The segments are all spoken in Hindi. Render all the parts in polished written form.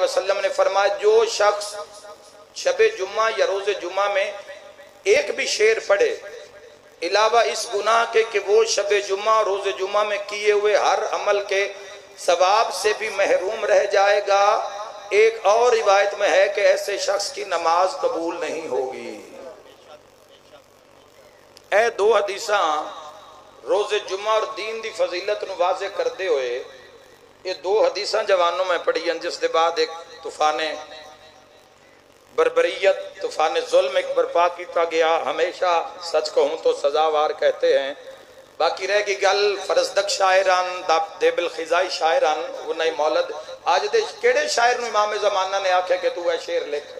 वसल्लम ने फरमाया, जो शख्स शबे जुम्मा या रोज़े जुम्मा में एक भी शेर पढ़े अलावा इस गुनाह के कि वो शबे जुम्मा और रोज़े जुम्मा में किए हुए हर अमल के सवाब से भी महरूम रह जाएगा। एक और रिवायत में है कि ऐसे शख्स की नमाज कबूल नहीं होगी। ए दो हदीसा रोज़े जुम्मा और दीन दी फजीलत नूं वाज़े करते हुए ये दो हदीसा जवानों में पढ़ी, जिसके बाद एक तूफाने बरबरीयत, तूफान जुल्म एक बर्पा किया गया। हमेशा सच कहूँ तो सजावार कहते हैं। बाकी रह गई गल फरजदक शायरान देबिल खिजाई शायरान वो नहीं मौलद आज दे केड़े शायर नूं इमाम ज़माना ने आख्या कि तू है शेर लिख।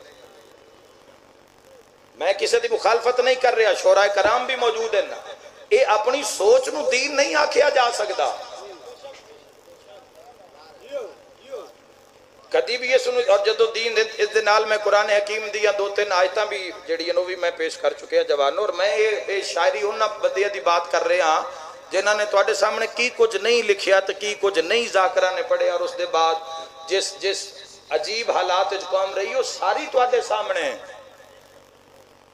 मैं किसी की मुखालफत नहीं कर रहा, शोरा कराम भी मौजूद है ना। ये अपनी सोच नूं दीन नहीं आख्या जा सकता। कदी भी ये सुनो। और जो दीन इस दे नाल मैं कुरान हकीम दिया दो तीन आयत भी जड़ियां भी मैं पेश कर चुके हैं जवानों। और मैं ये शायरी उन्होंने बंदियां की बात कर रहा जिन्होंने ने तुहाडे सामने की कुछ नहीं लिखिया तो की कुछ नहीं जाकरा ने पढ़े। और उसके बाद जिस जिस अजीब हालात कौम रही वो सारी तुहाडे सामने।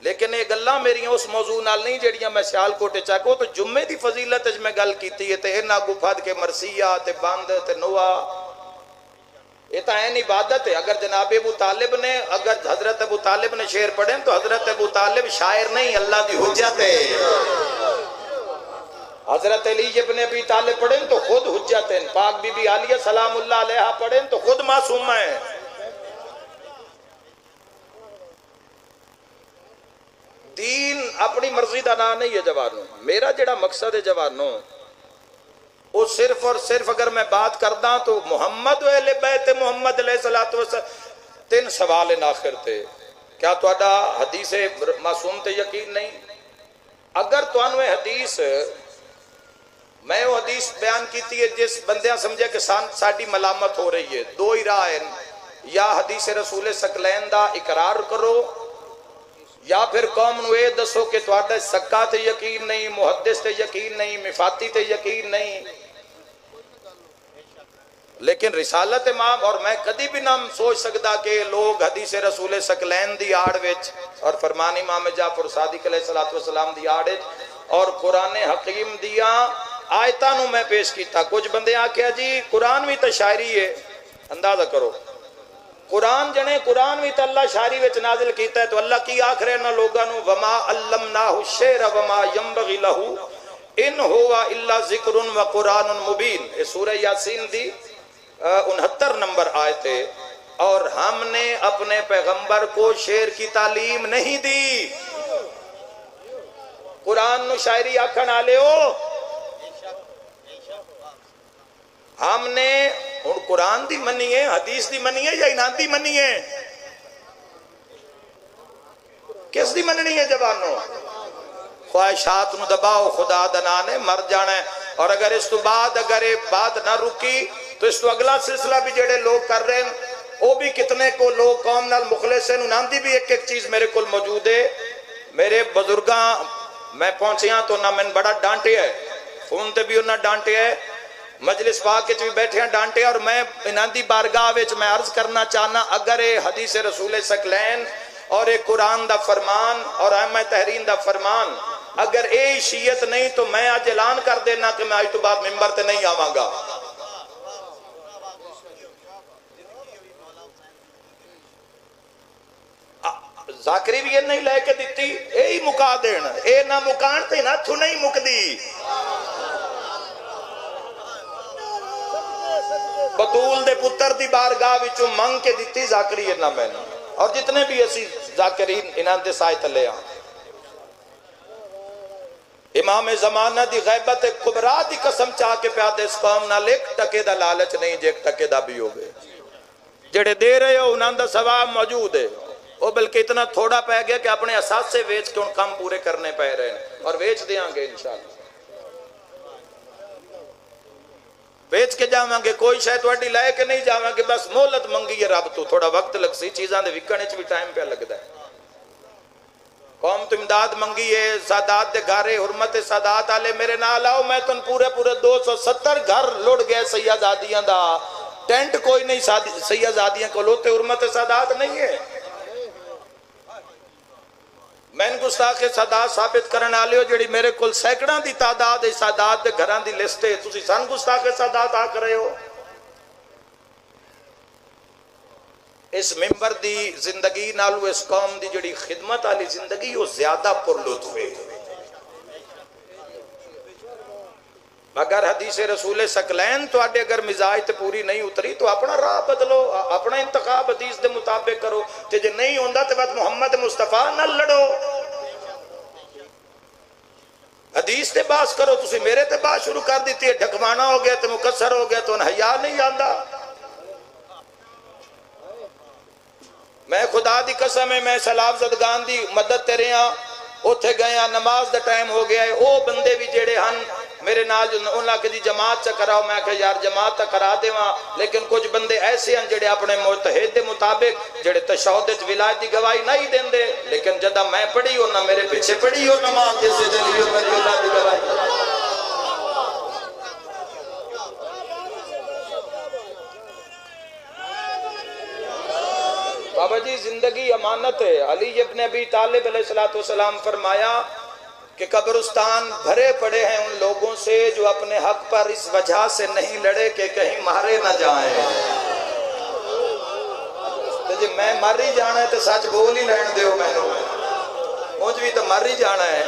लेकिन ये गल्लां मेरियां उस मौजू नाल नहीं जड़ियां मैं सियालकोट चाको तो जुम्मे की फजीलत मैं गल की है। इन्ना गुफद के मरसिया ते बंद ते नोआ ये तो ऐन इबादत है। अगर जनाब अबू तालिब ने अगर हजरत अबू तालिब ने शेर पढ़े तो हजरत अबू तालिब शायर नहीं अल्लाह की हुज्जत है। हजरत अली इब्न अबी तालिब पढ़े तो खुद हुज्जत है। पाक बीबी आलिया सलामुल्लाह अलैहा पढ़े तो खुद मासूमा है। दीन अपनी मर्जी का ना नहीं है जवानों। मेरा जड़ा मकसद है जवानों वो सिर्फ और सिर्फ अगर मैं बात करदा तो मुहम्मद वाले बैत मुहम्मद अलैहिस्सलातु वस्सलाम। तीन सवाल इन आखिर थे। क्या तुहाडा हदीस मासूम ते यकीन नहीं? अगर तुहानू हदीस मैं वो हदीस बयान की है जिस बंदियां समझे कि साडी मलामत हो रही है, दो ही राह है। या हदीस रसूल सकलैन दा इकरार करो या फिर कौम नूं ये दसो कि तुहाडा सक्का ते यकीन नहीं, मुहद्दिस ते यकीन नहीं, मिफाती ते यकीन नहीं। लेकिन रिसालत इमाम और मैं कभी भी ना सोच सकता कि लोग हदीस रसूल सकलैन दी आड़ विच और फरमान इमाम जाफर सादिक अलैहिस्सलातु वस्सलाम दी आड़ विच और कुरान हकीम दिया आयतां नूं मैं पेश किया। कुछ बंदे आख्या जी कुरान भी तो शायरी है। अंदाजा करो कुरान जने कुरान भी तो अल्लाह शायरी विच नाजिल किया है। तो अल्लाह की आख रहे ना लोगों नूं वमा अल्लमनाहु शेर वमा यंबगी लहू इन हुवा इल्ला ज़िक्रुन व कुरानुन मुबीन। ये सूरह यासीन दी 69 नंबर आयत है। और हमने अपने पैगंबर को शेर की तालीम नहीं दी। कुरान नु शायरी आखन आले हो हमने हुण कुरान दी मनीए हदीस दी मनीए या इनाम दी मनीए? किस दी मननी है जवानों? ख्वाहिशात नु दबाओ, खुदा दा नाम है मर जाना है। और अगर इस तो बाद अगर ये बात ना रुकी तो इस तो अगला सिलसिला भी जेडे लोग कर रहे हैं वो भी कितने को लोग कौम नाल मुखलिस हैं। उन्हां दी भी एक एक चीज मेरे को मौजूद है। मेरे बुजुर्गां मैं पहुंचिया तो ना मैंने बड़ा डांटे है, फोन ते भी उन्हें डांटे है, मजलिस पाक भी बैठे डांटे। और मैं इन्हां दी बारगाह विच मैं अर्ज करना चाहना अगर ये हदीस रसूल सकलैन और एक कुरान दा फरमान और अहमद तहरीन दा फरमान अगर ये शीयत नहीं तो मैं आज ऐलान कर देना कि मैं आज तो बाद मिंबर ते नहीं आवांगा। जाकरी भी ये नहीं लेके दिती यही मुका देन ए ना मुकान ते ना थू नहीं मुकदी। बतूल दे पुत्र दी बारगाह विचों मंग के दिती जाकरी ना मैंने और जितने भी असी जाकरीन इन्हां दे साए तले आ। इमाम ज़माना दी गैबत कुबरा दी कसम चाह के प्या दे इस कौम नाल एक टके दा लालच नहीं जे एक टके दा भी होवे। जेड़े दे रहे हो उन्हां दा सवाब मौजूद है वो बल्कि इतना थोड़ा पै गया कि अपने असास से वेच के उन काम पूरे करने पै रहे हैं और वेच देंगे इंशाअल्लाह। वेच के जावांगे कोई शायद थोड़ी लै के नहीं जावांगे बस मोहलत मंगी है रब तो थोड़ा वक्त लग सी चीज़ां दे विकण च भी टाइम पे लगता है। कौम तो इमदाद मंगी है सादात दे घरे हुरमत सादात आले मेरे नाल आओ मैं तुम पूरे पूरे 270 घर लुट गए सैयदादियां दा टेंट कोई नहीं सही आजादियां को लोते उर्मत सादात नहीं है। मैंने गुस्ताखे सादात साबित करने वाले हो जी मेरे को सैकड़ा की तादाद सादात के घर की लिस्ट है, तुम सन गुस्ताखे सादात आख रहे हो। इस मिंबर दी जिंदगी नालू इस कौम दी जड़ी खिदमत वाली जिंदगी वो ज्यादा पुरलुत्फ है। अगर हदीस रसूल सकलैन तो अगर मिजाज ते पूरी नहीं उतरी तो अपना राह बदलो, अपना इंतखाब हदीस के मुताबिक करो, ते जे नहीं होंदा तो बस मुहम्मद मुस्तफा न लड़ो, हदीस ते बास करो। तुसी मेरे ते बात शुरू कर दी है, ढकवाना हो गया तो मुकसर हो गया तो हया नहीं आंदा। मैं खुदा दी कसम है, मैं सलाम जदगान दी मदद ते रहा, उत्थे गया नमाज दा टाइम हो गया है, वो बंदे भी जेड़े हन मेरे नाल उन्होंने कभी जमात च कराओ, मैं कहा यार जमात तो करा देवा, लेकिन कुछ बंदे ऐसे हैं जेड़े अपने मुतहद के मुताबिक जेड़े तशहुद च विलायत की गवाही नहीं देंदे, लेकिन जदा मैं पढ़ी हो ना मेरे पीछे पढ़ी हो नमाज जैसे दिलियो मेरी अल्लाह की गवाही। बाबा जी जिंदगी अमानत है। अली इब्न अबी तालिब अलैहिस्सलाम फरमाया कि कब्रिस्तान भरे पड़े हैं उन लोगों से जो अपने हक पर इस वजह से नहीं लड़े कि कहीं मारे ना जाएं। तो जी मैं मर ही जाना है तो सच बोल ही लैन दो, मैनू मुझ भी तो मर ही जाना है।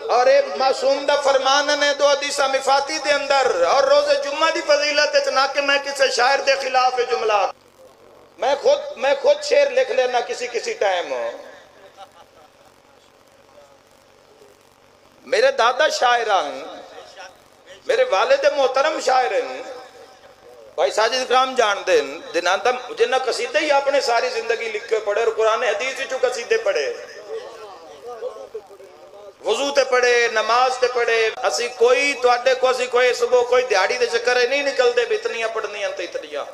और एक मासूम दा फरमान ने दो हदीसा मिफाती दे अंदर और रोजे जुम्मा दी फजीलत च ना कि मैं किसी शायर के खिलाफ जुमला, मैं खुद शेर लिख लेना किसी किसी टाइम। मेरे दादा शायर, मेरे वालिद मोहतरम शायर भाई साजिद इकराम जान देन दिनांत जिन्हें कसीदे ही अपने सारी जिंदगी लिखे पढ़े और कुरान हदीस चो कसीदे पढ़े, वजू ते पढ़े, नमाज ते पढ़े। असी कोई तुहाडे को असी कोई सुबह कोई दिहाड़ी दे चक्कर नहीं निकलते भी इतनियां पढ़नियां ते इतनियां।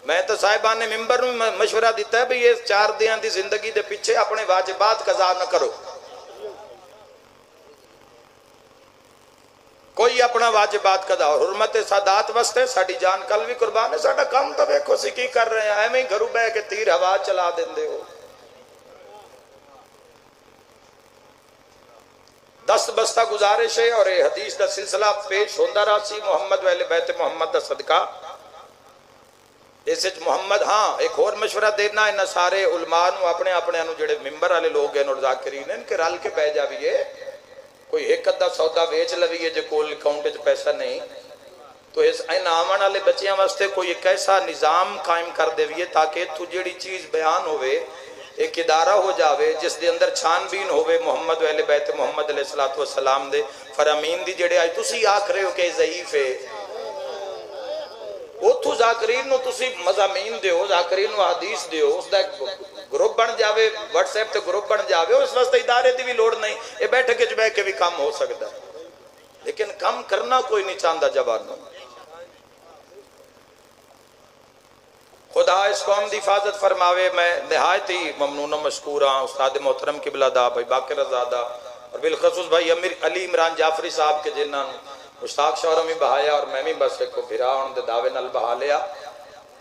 मैं तो साहिबान ने मिंबर में मशवरा दिता है भी ये 4 दिन की जिंदगी के पीछे अपने वाजिबात कज़ा न करो, कोई अपना वाजिबात कदा और हुरमत सादात वास्ते साडी जान कल भी कुर्बान है। साडा काम तो वेखो सी की कर रहे हैं, एवें ही घरों बह के तीर हवा चला देंदे हो। दस्त बस्ता गुजारिश है और ये हदीस का सिलसिला पेश होंदा रहा सी मुहम्मद वाले बैत मुहम्मद का सदका इस मुहम्मद। हाँ एक होर मशवरा देना इन्हें सारे उलमा अपने अपने जेडे मिंबर वाले लोग हैं जाकिरीन इनके रल के बह जाइए, कोई एक अद्धा सौदा वेच लवीए जो कोल अकाउंट च पैसा नहीं तो इस इन आवन वाले बच्चों वास्ते कोई एक ऐसा निज़ाम कायम कर देविए ताकि इतों जी चीज़ बयान होवे एक इदारा हो जाए जिसके अंदर छानबीन होवे मुहम्मद वाले बैत मुहम्मद अलैहिस्सलातु वस्सलाम दे फरामीन दी जेड़े अज तुसी आख रहे हो कि ज़ईफ है, उथों जाकरीन नूं तुसी मज़ामीन दिओ, जाकरीन नूं हदीस दिओ, उसका ग्रुप बन जाए, व्हाट्सएप ते ग्रुप बन जाए। उस वास्ते इदारे की भी लोड़ नहीं, ये बैठक च बह के भी काम हो सकता है, लेकिन काम करना कोई नहीं चाहता जवानों। खुदा इस कौम की हिफाजत फरमावे। मैं नहायत ही ममनून मशकूर हाँ उस्ताद मोहतरम किबलादा भाई बाकर रजादा और बिलखसूस भाई अमीर अली इमरान जाफरी साहब के जिन्होंने मुश्ताक शौरम ही बहाया और मैं भी बस एक भिरा उन्होंने दावे नाल बहा लिया।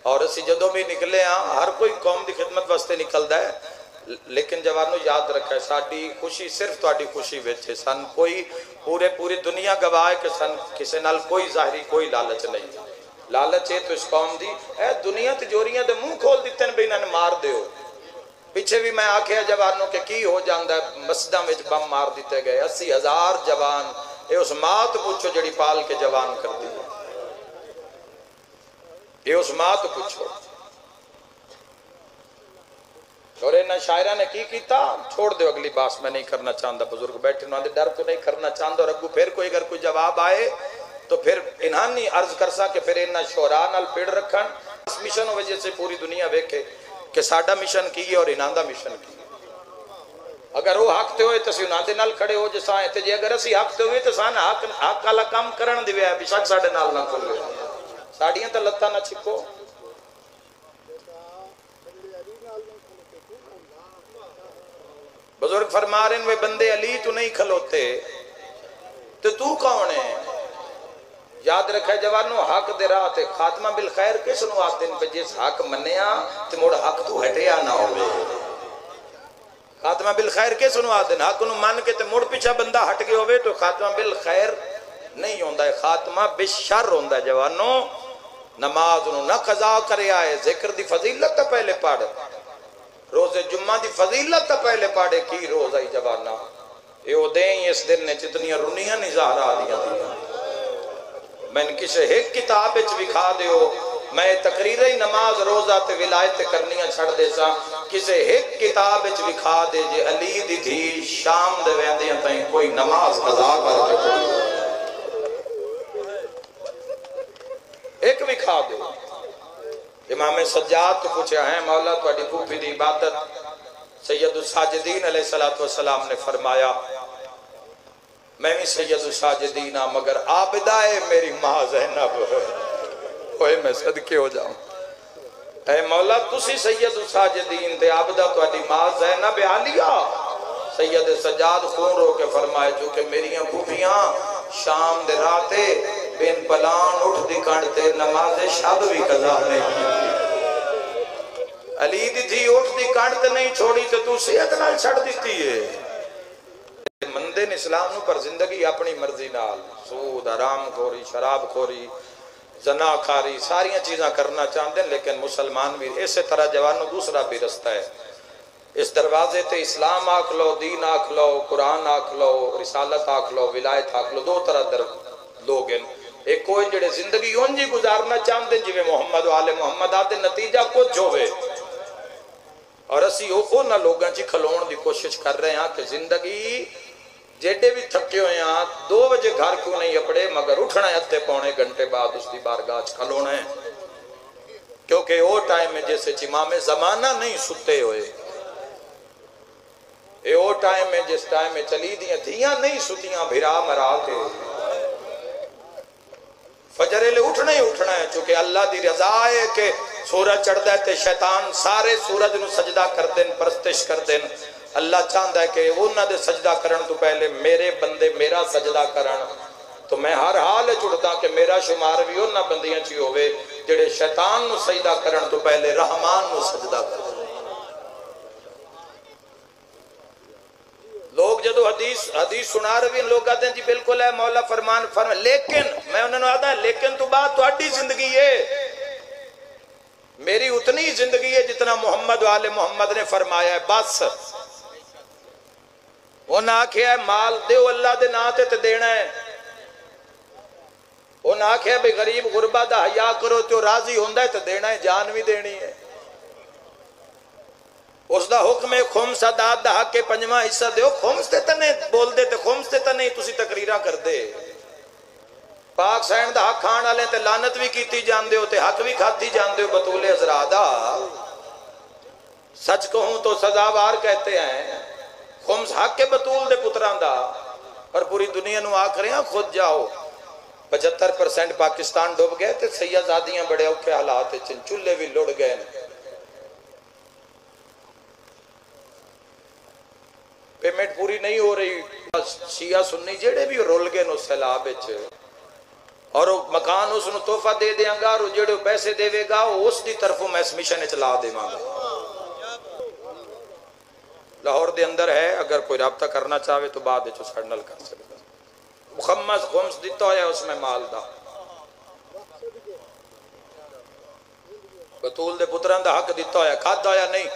और असी जदों भी निकले हाँ हर कोई कौम की खिदमत वास्ते निकलता है, लेकिन जवानों याद रखा साड़ी खुशी सिर्फ तुहाडी खुशी विच है। सन कोई पूरी दुनिया गवाह है कि सन किसी नाल कोई जाहिरी कोई लालच नहीं, लालच है तो इस कौम की ए दुनिया तिजोरियां दे मुंह खोल दिते हैं भी इन्होंने मार दो। पिछे भी मैं आख्या जवानों के की हो जाता है, मस्जिदों में बम मार दिते गए 80,000 जवान। ये उस माँ तो पूछो जड़ी पाल के जवान कर दी, ये उस माँ तो पूछो। और इन शायरा ने की किया, छोड़ दो अगली बात मैं नहीं करना चाहता। बुजुर्ग बैठे ना डर तो नहीं करना चाहता और अगू फिर कोई अगर कोई जवाब आए तो फिर इन्हां नहीं अर्ज कर सके फिर इन्हां शोरा नाल पेड़ रखन। इस मिशन की वजह से पूरी दुनिया वेखे कि साडा मिशन की है और इन्हां दा मिशन की। अगर वो हक ते होए तो असीं उन्हां दे नाल खड़े हो जैसा है, जे अगर असीं हक ते होए तो सान हक वाला काम करन दिवे बेशक साडे नाल ना खोले, साड़ियां तो लत्तां ना छिको। बुजुर्ग फरमा रहे वे बंदे अली तू नहीं खलोते तो तू कौन है? याद रखे जवानों, हक दे राह ते खात्मा बिल खैर किस नु आख दिन पे जिस हक मन्निया ते मुड़ हक तू हटिया ना होवे। खात्मा बिल खैर किस नु आख दिन हक नु मान के ते मुड़ पीछा बंदा हट गया होवे तो खात्मा बिल खैर नहीं होंदा है, खात्मा बेशर होंदा है। जवानों नमाज नु ना कज़ा करे आए, जिक्र दी फजीलत तो पहले पढ़, रोजे जुम्मा दी फजीलत तो पहले पढ़े की रोज आई जवाना ये दे इस दिन ने जितनियां रुनियां नहीं ज़हरा दियां मैंने किसी एक किताब विखा दो, मैं तकरीर ही नमाज रोजा ते विलायत करनियां छड़ दे सा, किसी एक किताब विखा दे जे अली दी धी शाम दे वेंदियां ताई कोई नमाज कज़ा करके एक विखा दो। इमाम सज्जाद तो पूछा है मौला तुहाडी फूफी दी इबादत, सैयदुल साजिदीन अलैहिस्सलातु वस्सलाम ने फरमाया मैं भी सैयदुल साजिदीन आ मगर आबिदा है मेरी मां ज़ैनब, ओए मैं सदके हो जाऊं। ऐ मौला तुसी सैयदुल साजिदीन ते आबिदा तुहाडी मां ज़ैनब आलिया। सैयद सज्जाद खून रो के फरमाए जो कि मेरियां फूफियां शाम दे राते बिन पलान उठ दी कंडते नमाज शब भी कज़ा नहीं की। अली दी थी उठ दी कंड ते नहीं छोड़ी ते तू सेहत नाल छड़ दित्ती है। मंदे ने इस्लाम पर जिंदगी अपनी मर्जी नाल सूद हराम खोरी शराब खोरी जनाखारी सारिया चीज़ा करना चाहते हैं, लेकिन मुसलमान भी इस तरह जवानों दूसरा भी रास्ता है। इस दरवाजे ते इस्लाम आख लो, दीन आख लो, कुरान आख लो, रिसालत आख लो, विलायत आख लो, दो तरह लोग हैं। एक कोई जेड़े जिंदगी उंज ही गुजारना चाहते जिवें मोहम्मद वाले मोहम्मद आदे नतीजा कुछ होवे, और असी उन्हां लोगां च खलोण दी कोशिश कर रहे हैं कि जिंदगी जेडे भी थके हुए हैं 2 बजे घर क्यों नहीं अपड़े मगर उठना है अद्धे पौने घंटे बाद उसकी बारगाह खलोना है, क्योंकि वो टाइम में जैसे इमाम जमाना नहीं सुते हुए, वो टाइम में जिस टाइम में चली दियां धियां नहीं सुतियां भिरा मरा के फजर ले उठना ही उठना है, चूंकि अल्लाह दी रजा है कि सूरज चढ़ता है तो शैतान सारे सूरज नू सजदा कर देन, परस्तिश कर देन। अल्लाह चाहता है कि उन्हां दे सजदा करन तो पहले मेरे बंदे मेरा सजदा करन, तो मैं हर हाल जुड़दा कि मेरा शुमार भी उन्हां बंदियां च होवे जेड़े शैतान नू सजदा करन तो पहले रहमान नू सजदा करन। लोग जो हदीस सुना रहे लोग कहते हैं जी बिल्कुल है मौला फरमान फरमा, लेकिन मैं उन्होंने आता लेकिन तो बात थोड़ी जिंदगी है, मेरी उतनी जिंदगी है जितना मोहम्मद वाले मोहम्मद ने फरमाया है। बस उन्हें आख्या माल दो अल्लाह के नां ते देना है, उन्हें आख्या भी गरीब गुरबा का हया करो तो राजी होंदा है तो देना है, जान भी देनी है। उसका हुक्म है खुम्स अदाद दा हक के 5वां हिस्सा दो, खुम्स ते तने बोलते तो खुम्स ते तने तुसी तकरीरा करते, पाक सैन दा हक खाण वाले ते लानत भी की जाते हो ते हक भी खाधी जाते हो। बतूले हजरादा सच कहूं तो सजावार कहते हैं, खुम्स हक के बतूल दे पुत्रां दा, और पूरी दुनिया नू आख रहे हैं खुद जाओ 75% पाकिस्तान डुब गए ते सैयदादियां बड़े औखे हालात चूल्हे भी लुढ़ गए, पेमेंट पूरी नहीं हो रही, शिया सुन्नी जेड़े भी रुल गए उस सैलाब और मकान उसनु तोहफा दे देंगा और जेड़े पैसे देवेगा उसकी तरफों मैं इस मिशन चला देवांगा। लाहौर दे अंदर है, अगर कोई राब्ता करना चाहे तो बाद सड़नल कर सकता। मुखम्मस खुम्स दिता है उसमें माल दा, बतूल दे पुत्रां दा हक दिता है, खादा या नहीं।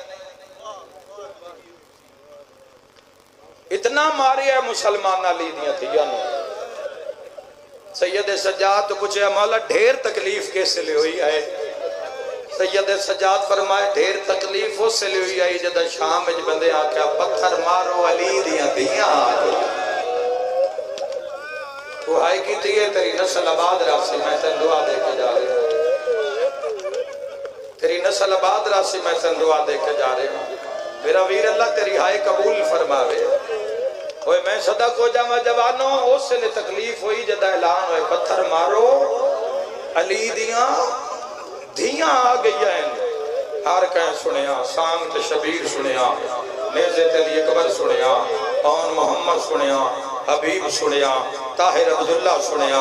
इतना मारे है मुसलमान अली दियां थियां नूं। सैयद सज्जाद तो पूछे मौला ढेर तकलीफ कैसे ले हुई है? सैयद सज्जाद फरमाए ढेर तकलीफ उससे ले हुई आई जब शाम में बंदे आख्या पत्थर मारो अली दियां थियां तो हाई की थी तेरी नस्ल आबाद राशि मैं तेन दुआ दे के जा रही हूं, तेरी नस्ल आबाद राशि मैं तेन दुआ दे के जा रही हूं। मेरा वीर अल्लाह तेरी हाय कबूल फरमावे। ओए मैं सदक हो जावा जवानों, उसने तकलीफ हुई जब ऐलान होए पत्थर मारो अली दियां धियां आ गई हैं। हर कह सुनिया, सांग ते शबीर सुनिया, नेज़े ते अली अकबर सुनिया, कौन मोहम्मद सुनिया, हबीब सुनिया, ताहिर अब्दुल्ला सुनिया,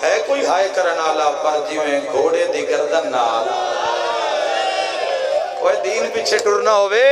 है कोई हाय करन आला पर जिवें घोड़े दी गर्दन नाल। ओए दीन पीछे टुरना होवे।